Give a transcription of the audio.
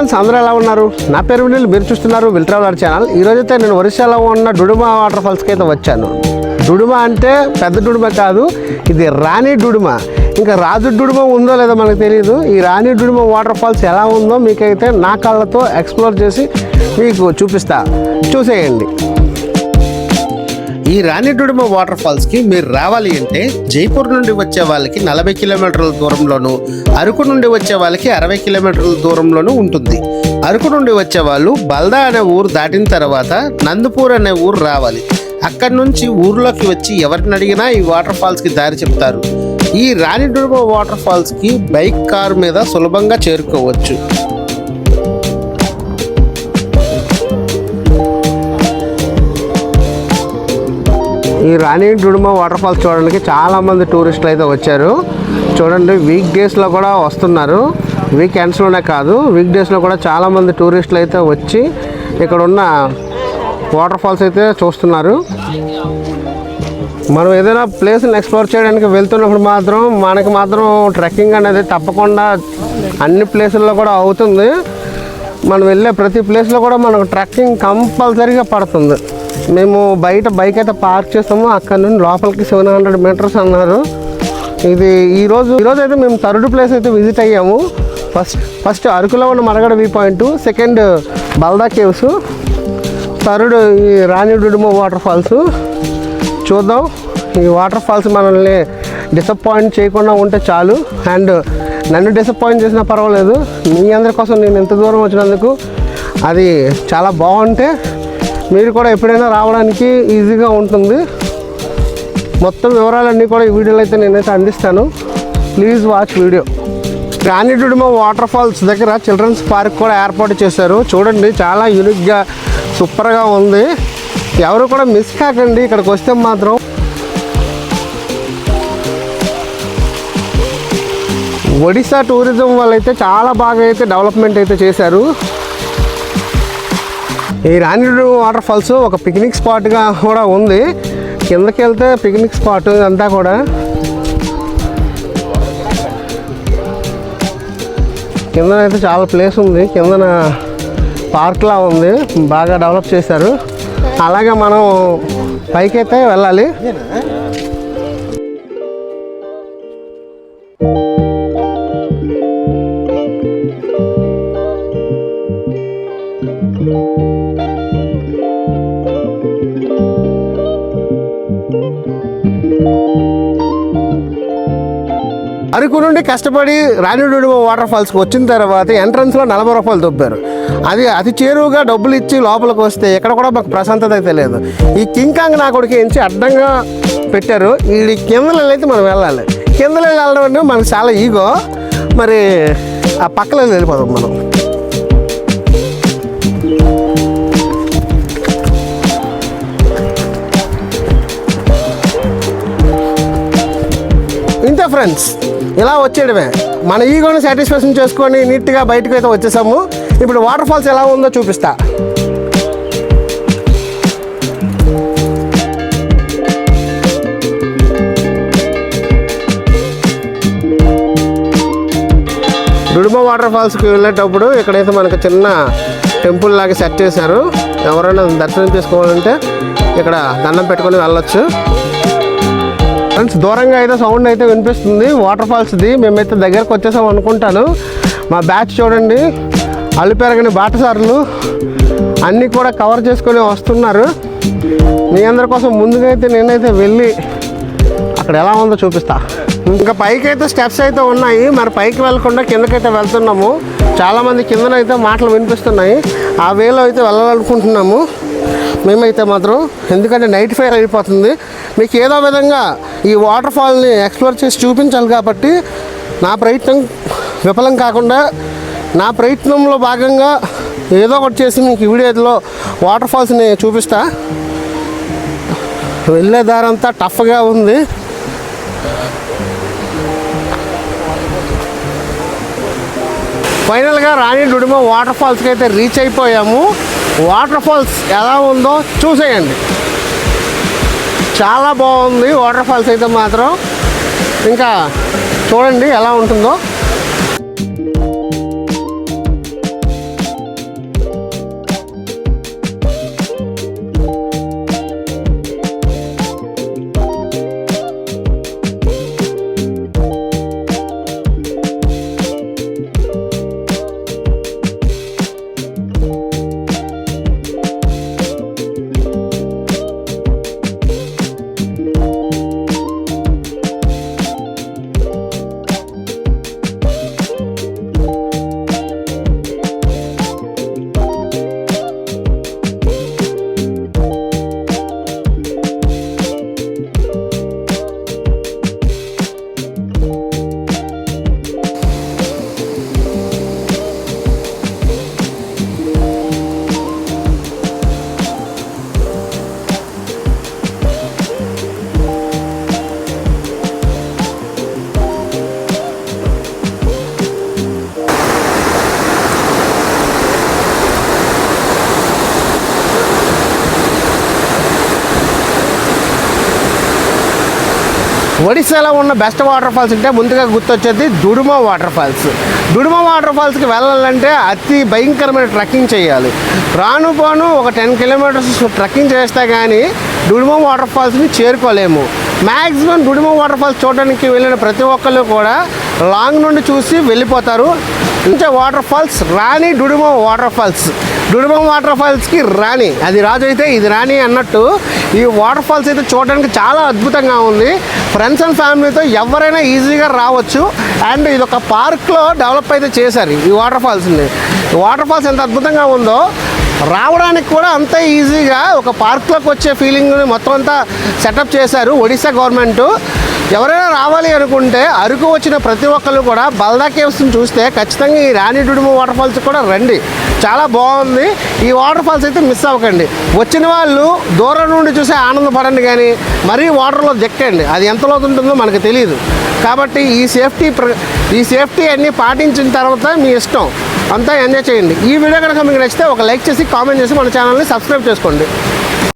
Friends, అందరూ ఎలా ఉన్నారు? నా పేరు వినీల్, మీరు చూస్తున్నారు విల్ ట్రావెలర్ ఛానల్. ఈరోజైతే నేను ఒరిస్సాలో ఉన్న డుడుమా వాటర్ ఫాల్స్కి అయితే వచ్చాను. డుడుమా అంటే పెద్ద డుడుమా కాదు, ఇది రాణి డుడుమా. ఇంకా రాజు డుడుమా ఉందో లేదో మనకు తెలియదు. ఈ రాణి డుడుమా వాటర్ ఫాల్స్ ఎలా ఉందో మీకైతే నా కళ్ళతో ఎక్స్ప్లోర్ చేసి మీకు చూపిస్తా, చూసేయండి. ఈ రాణి డుడుమా వాటర్ ఫాల్స్కి మీరు రావాలి అంటే జైపూర్ నుండి వచ్చే వాళ్ళకి 40 కిలోమీటర్ల దూరంలోను, అరకు నుండి వచ్చే వాళ్ళకి 60 కిలోమీటర్ల దూరంలోనూ ఉంటుంది. అరకు నుండి వచ్చే వాళ్ళు బల్దా అనే ఊరు దాటిన తర్వాత నందపూర్ అనే ఊరు రావాలి. అక్కడి నుంచి ఊర్లోకి వచ్చి ఎవరిని అడిగినా ఈ వాటర్ ఫాల్స్కి దారి చెప్తారు. ఈ Rani Duduma water ఫాల్స్కి bike, car మీద సులభంగా చేరుకోవచ్చు. ఈ రాణి డుడుమా వాటర్ ఫాల్స్ చూడడానికి చాలామంది టూరిస్టులు అయితే వచ్చారు. చూడండి, వీక్ డేస్లో కూడా వస్తున్నారు. వీకెండ్స్లోనే కాదు, వీక్ డేస్లో కూడా చాలామంది టూరిస్టులు అయితే వచ్చి ఇక్కడ ఉన్న వాటర్ ఫాల్స్ అయితే చూస్తున్నారు. మనం ఏదైనా ప్లేస్ని ఎక్స్ప్లోర్ చేయడానికి వెళ్తున్నప్పుడు మనకి మాత్రం ట్రెక్కింగ్ అనేది తప్పకుండా అన్ని ప్లేసుల్లో కూడా అవుతుంది. మనం వెళ్ళే ప్రతి ప్లేస్లో కూడా మనకు ట్రెక్కింగ్ కంపల్సరీగా పడుతుంది. మేము బయట బైక్ అయితే పార్క్ చేస్తాము. అక్కడ నుండి లోపలికి 700 మీటర్స్ అన్నారు. ఇది ఈరోజు అయితే మేము థర్డ్ ప్లేస్ అయితే విజిట్ అయ్యాము. ఫస్ట్ అరకులో ఉన్న Maragada view point, second Balda caves, third ఈ రాణి డుడుమా వాటర్ ఫాల్స్. చూద్దాం, ఈ వాటర్ ఫాల్స్ మనల్ని డిసప్పాయింట్ చేయకుండా ఉంటే చాలు. అండ్ నన్ను డిసప్పాయింట్ చేసినా పర్వాలేదు, మీ అందరి కోసం నేను ఎంత దూరం వచ్చినందుకు అది చాలా బాగుంటే మీరు కూడా ఎప్పుడైనా రావడానికి ఈజీగా ఉంటుంది. మొత్తం వివరాలన్నీ కూడా ఈ వీడియోలో అయితే నేనైతే అందిస్తాను. Please watch video. Rani Duduma water falls దగ్గర చిల్డ్రన్స్ పార్క్ కూడా ఏర్పాటు చేశారు. చూడండి, చాలా యూనిక్గా సూపర్గా ఉంది. ఎవరు కూడా మిస్ కాకండి ఇక్కడికి వస్తే మాత్రం. ఒడిశా టూరిజం వాళ్ళైతే చాలా బాగా అయితే డెవలప్మెంట్ అయితే చేశారు. ఈ రాణి డుడుమా వాటర్ ఫాల్స్ ఒక పిక్నిక్ స్పాట్గా కూడా ఉంది. కిందకి వెళ్తే పిక్నిక్ స్పాట్ అంతా కూడా. కిందనైతే చాలా ప్లేస్ ఉంది, కిందన పార్క్లా ఉంది, బాగా డెవలప్ చేశారు. అలాగే మనం పైకైతే వెళ్ళాలి. అరకు నుండి కష్టపడి రాణి డుడుమా వాటర్ ఫాల్స్కి వచ్చిన తర్వాత ఎంట్రన్స్లో 40 రూపాయలు దొబ్బారు. అది అతి చేరువుగా డబ్బులు ఇచ్చి లోపలికి వస్తే ఎక్కడ కూడా మాకు ప్రశాంతత అయితే లేదు. ఈ కింకాంగ్ నా కొడుకు ఎంచి అడ్డంగా పెట్టారు. ఈ కిందలో అయితే మనం వెళ్ళాలి. కిందలో వెళ్ళడం అంటే మనకు చాలా ఈగో. మరి ఆ పక్కలో వెళ్ళిపోదాం మనం. ఇంతే ఫ్రెండ్స్, ఇలా వచ్చేయడమే. మన ఈగోని సాటిస్ఫాక్షన్ చేసుకొని నీట్గా బయటకు అయితే వచ్చేసాము. ఇప్పుడు వాటర్ ఫాల్స్ ఎలా ఉందో చూపిస్తా. డుడుమా వాటర్ ఫాల్స్కి వెళ్ళేటప్పుడు ఇక్కడైతే మనకు చిన్న టెంపుల్ లాగా సెట్ చేశారు. ఎవరైనా దర్శనం చేసుకోవాలంటే ఇక్కడ దండం పెట్టుకొని వెళ్ళొచ్చు. ఫ్రెండ్స్, దూరంగా అయితే సౌండ్ అయితే వినిపిస్తుంది వాటర్ ఫాల్స్ది. మేమైతే దగ్గరకు వచ్చేసాం అనుకుంటాను. మా బ్యాచ్ చూడండి, అల్లు పెరగని బాటసారులు అన్నీ కూడా కవర్ చేసుకొని వస్తున్నారు. మీ అందరి కోసం ముందుగా అయితే నేనైతే వెళ్ళి అక్కడ ఎలా ఉందో చూపిస్తా. ఇంకా పైకి అయితే స్టెప్స్ అయితే ఉన్నాయి. మరి పైకి వెళ్ళకుండా కిందకైతే వెళ్తున్నాము. చాలామంది కిందనైతే మాటలు వినిపిస్తున్నాయి. ఆ వేలో అయితే వెళ్ళాలనుకుంటున్నాము మేమైతే మాత్రం. ఎందుకంటే నైట్ ఫైర్ అయిపోతుంది. మీకు ఏదో విధంగా ఈ వాటర్ ఫాల్ని ఎక్స్ప్లోర్ చేసి చూపించాలి కాబట్టి నా ప్రయత్నం విఫలం కాకుండా, నా ప్రయత్నంలో భాగంగా ఏదో ఒకటి చేసి మీకు ఈ వీడియోలో వాటర్ ఫాల్స్ని చూపిస్తా. వెళ్ళే దారంతా టఫ్గా ఉంది. ఫైనల్గా రాణి డుడుమా వాటర్ ఫాల్స్కి అయితే రీచ్ అయిపోయాము. వాటర్ ఫాల్స్ ఎలా ఉందో చూసేయండి. చాలా బాగుంది వాటర్ ఫాల్స్ అయితే మాత్రం. ఇంకా చూడండి ఎలా ఉంటుందో. ఒడిశాలో ఉన్న బెస్ట్ వాటర్ ఫాల్స్ అంటే ముందుగా గుర్తొచ్చేది దుడుమ వాటర్ ఫాల్స్. దుడుమ వాటర్ ఫాల్స్కి వెళ్ళాలంటే అతి భయంకరమైన ట్రెక్కింగ్ చేయాలి. రాను పోను ఒక 10 కిలోమీటర్స్ ట్రెక్కింగ్ చేస్తే కానీ డుడుమ వాటర్ ఫాల్స్ని చేరుకోలేము. మ్యాక్సిమం డుడుమ వాటర్ ఫాల్స్ చూడడానికి వెళ్ళిన ప్రతి ఒక్కళ్ళు కూడా లాంగ్ నుండి చూసి వెళ్ళిపోతారు. ఇంకా water falls Rani Duduma water falls. Duduma water ఫాల్స్కి రాణి, అది రాజు అయితే ఇది రాణి అన్నట్టు ఈ వాటర్ ఫాల్స్ అయితే చూడడానికి చాలా అద్భుతంగా ఉంది. ఫ్రెండ్స్ అండ్ ఫ్యామిలీతో ఎవరైనా ఈజీగా రావచ్చు. అండ్ ఇది ఒక పార్క్లో డెవలప్ అయితే చేశారు ఈ వాటర్ ఫాల్స్ని. వాటర్ ఫాల్స్ ఎంత అద్భుతంగా ఉందో రావడానికి కూడా అంతే ఈజీగా ఒక పార్క్లోకి వచ్చే ఫీలింగ్ని మొత్తం అంతా సెటప్ చేశారు ఒడిశా గవర్నమెంట్. ఎవరైనా రావాలి అనుకుంటే అరకు వచ్చిన ప్రతి ఒక్కళ్ళు కూడా బల్దా కేవ్స్ని చూస్తే ఖచ్చితంగా ఈ రాణి డుడుమ వాటర్ ఫాల్స్ కూడా రండి, చాలా బాగుంది. ఈ వాటర్ ఫాల్స్ అయితే మిస్ అవ్వకండి. వచ్చిన వాళ్ళు దూరం నుండి చూసి ఆనందపడండి, కానీ మరీ వాటర్లో దిక్కండి, అది ఎంత లోతు ఉంటుందో మనకు తెలియదు. కాబట్టి ఈ సేఫ్టీ అన్నీ పాటించిన తర్వాత మీ ఇష్టం, అంతా ఎంజాయ్ చేయండి. ఈ వీడియో కనుక మీకు నచ్చితే ఒక లైక్ చేసి కామెంట్ చేసి మన ఛానల్ని సబ్స్క్రైబ్ చేసుకోండి.